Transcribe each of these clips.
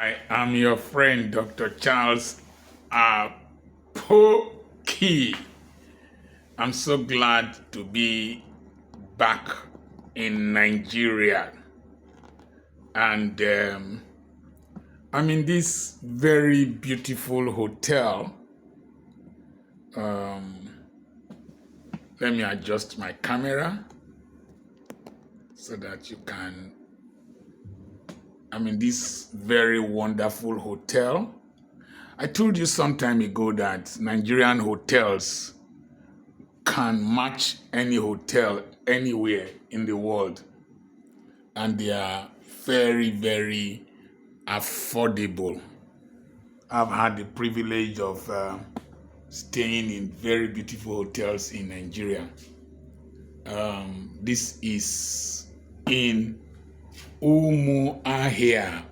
I am your friend, Dr. Charles Apoki. I'm so glad to be back in Nigeria. And I'm in this very beautiful hotel. Let me adjust my camera so that you can. I'm in this very wonderful hotel. I told you some time ago that Nigerian hotels can match any hotel anywhere in the world, and they are very, very affordable. I've had the privilege of staying in very beautiful hotels in Nigeria. This is in Umuahia,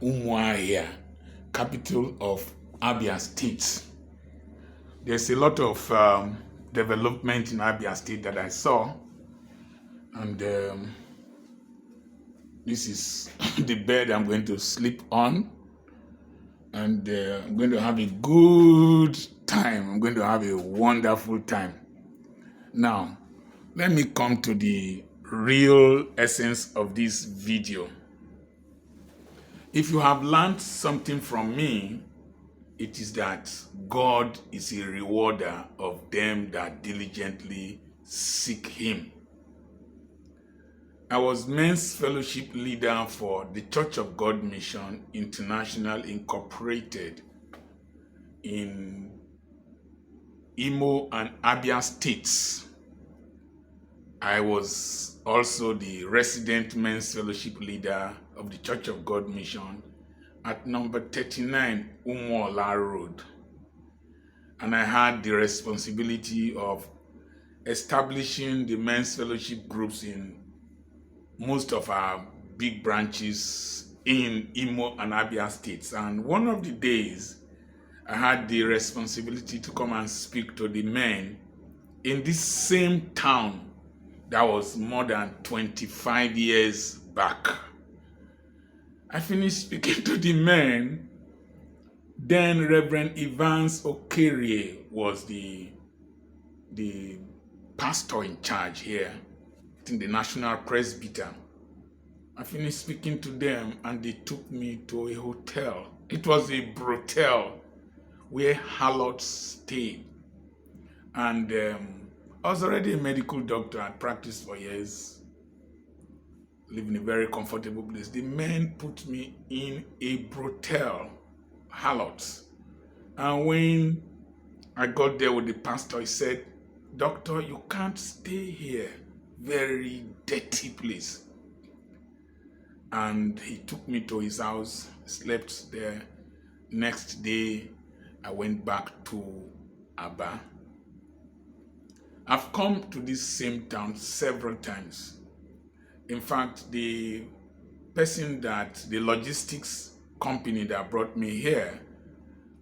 capital of Abia State. There's a lot of development in Abia State that I saw, and this is the bed I'm going to sleep on, and I'm going to have a good time. I'm going to have a wonderful time. Now, let me come to the real essence of this video. If you have learned something from me, it is that God is a rewarder of them that diligently seek Him. I was men's fellowship leader for the Church of God Mission International Incorporated in Imo and Abia states. I was also the resident men's fellowship leader of the Church of God Mission at number 39 Umuola Road. And I had the responsibility of establishing the men's fellowship groups in most of our big branches in Imo and Abia states. And one of the days, I had the responsibility to come and speak to the men in this same town that was more than 25 years back. I finished speaking to the men. Then Reverend Evans Okerie was the pastor in charge here in the National Presbyter. I finished speaking to them and they took me to a hotel. It was a brothel where harlots stayed. And I was already a medical doctor. I'd practiced for years, live in a very comfortable place. The men put me in a brothel, harlots. And when I got there with the pastor, he said, "Doctor, you can't stay here. Very dirty place." And he took me to his house, slept there. Next day, I went back to Abia. I've come to this same town several times. In fact, the logistics company that brought me here,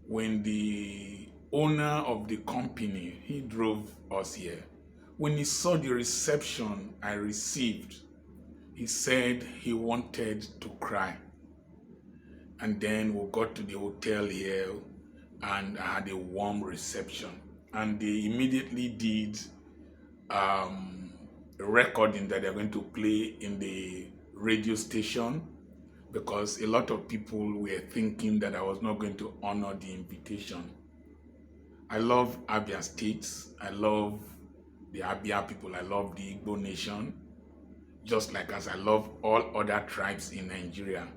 when the owner of the company, he drove us here. When he saw the reception I received, he said he wanted to cry. And then we got to the hotel here and I had a warm reception. And they immediately did a recording that they're going to play in the radio station, because a lot of people were thinking that I was not going to honor the invitation. I love Abia State. I love the Abia people. I love the Igbo nation, just like as I love all other tribes in Nigeria.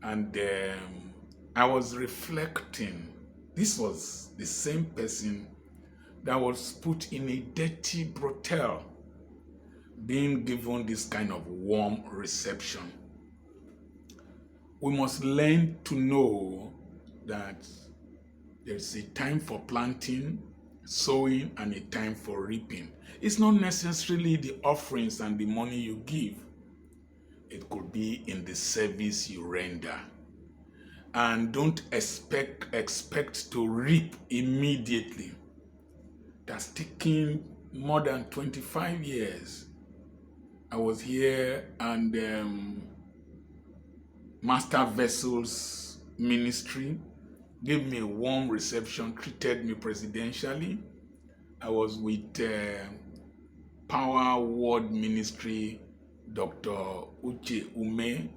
And I was reflecting. This was the same person that was put in a dirty brothel, being given this kind of warm reception. We must learn to know that there's a time for planting, sowing, and a time for reaping. It's not necessarily the offerings and the money you give. It could be in the service you render. And don't expect to reap immediately. That's taken more than 25 years. I was here and master vessels ministry, gave me a warm reception, treated me presidentially. I was with Power Word Ministry, Dr. Uche Ume,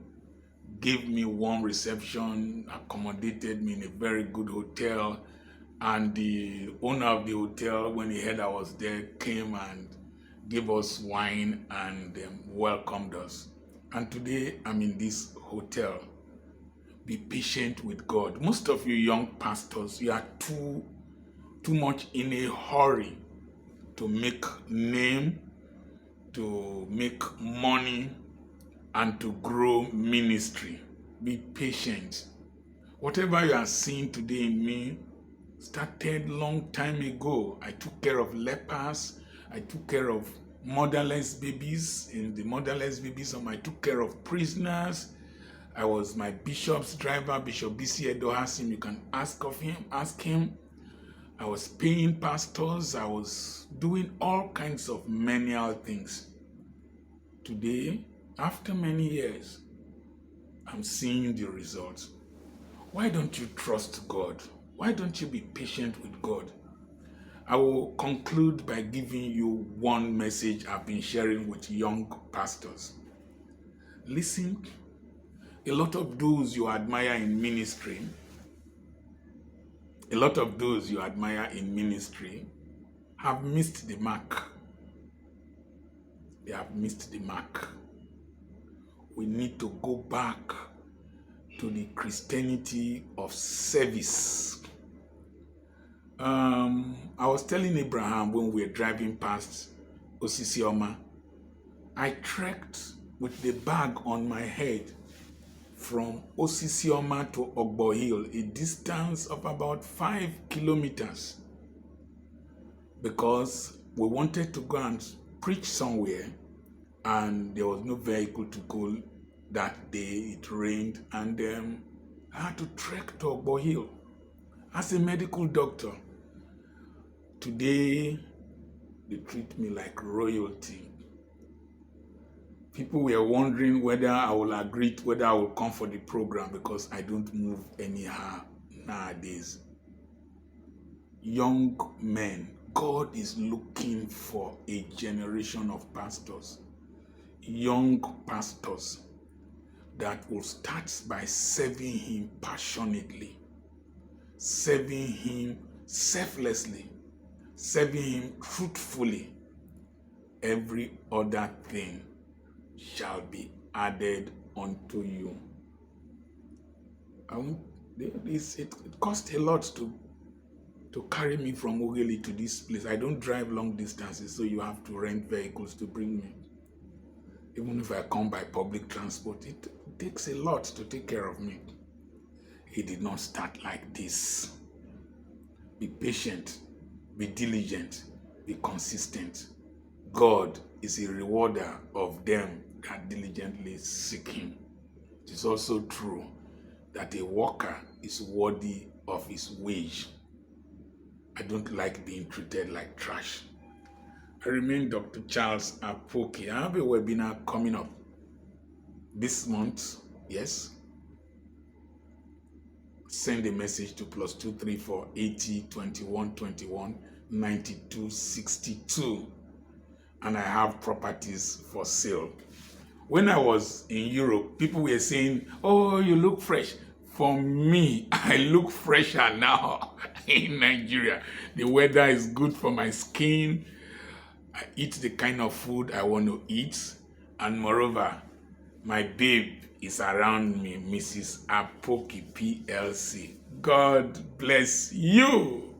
gave me warm reception, accommodated me in a very good hotel, and the owner of the hotel, when he heard I was there, came and gave us wine and welcomed us. And today I'm in this hotel. Be patient with God. Most of you young pastors, you are too much in a hurry to make name, to make money, and to grow ministry. Be patient. Whatever you are seeing today in me started long time ago. I took care of lepers. I took care of motherless babies. In the motherless babies, I took care of prisoners. I was my bishop's driver, Bishop B.C. Edohasim. You can ask him. I was paying pastors. I was doing all kinds of menial things. Today, after many years, I'm seeing the results. Why don't you trust God? Why don't you be patient with God? I will conclude by giving you one message I've been sharing with young pastors. Listen, a lot of those you admire in ministry, have missed the mark. They have missed the mark. We need to go back to the Christianity of service. I was telling Abraham when we were driving past Osisioma, I trekked with the bag on my head from Osisioma to Ogbo Hill, a distance of about 5 kilometers, because we wanted to go and preach somewhere, and there was no vehicle to go that day. It rained, and I had to trek to Ogbo Hill. As a medical doctor, today they treat me like royalty. People were wondering whether I will agree, whether I will come for the program, because I don't move anyhow nowadays. Young men, God is looking for a generation of pastors, young pastors that will start by serving Him passionately, serving Him selflessly, serving Him truthfully. Every other thing shall be added unto you. It cost a lot to carry me from Ogeli to this place. I don't drive long distances, so you have to rent vehicles to bring me. Even if I come by public transport, it takes a lot to take care of me. It did not start like this. Be patient, be diligent, be consistent. God is a rewarder of them that diligently seek Him. It is also true that a worker is worthy of his wage. I don't like being treated like trash. I remain Dr. Charles Apoki. I have a webinar coming up this month. Yes. Send a message to +234 80 21 21 92 62. And I have properties for sale. When I was in Europe, people were saying, "Oh, you look fresh." For me, I look fresher now in Nigeria. The weather is good for my skin. I eat the kind of food I want to eat. And moreover, my babe is around me, Mrs. Apoki PLC. God bless you.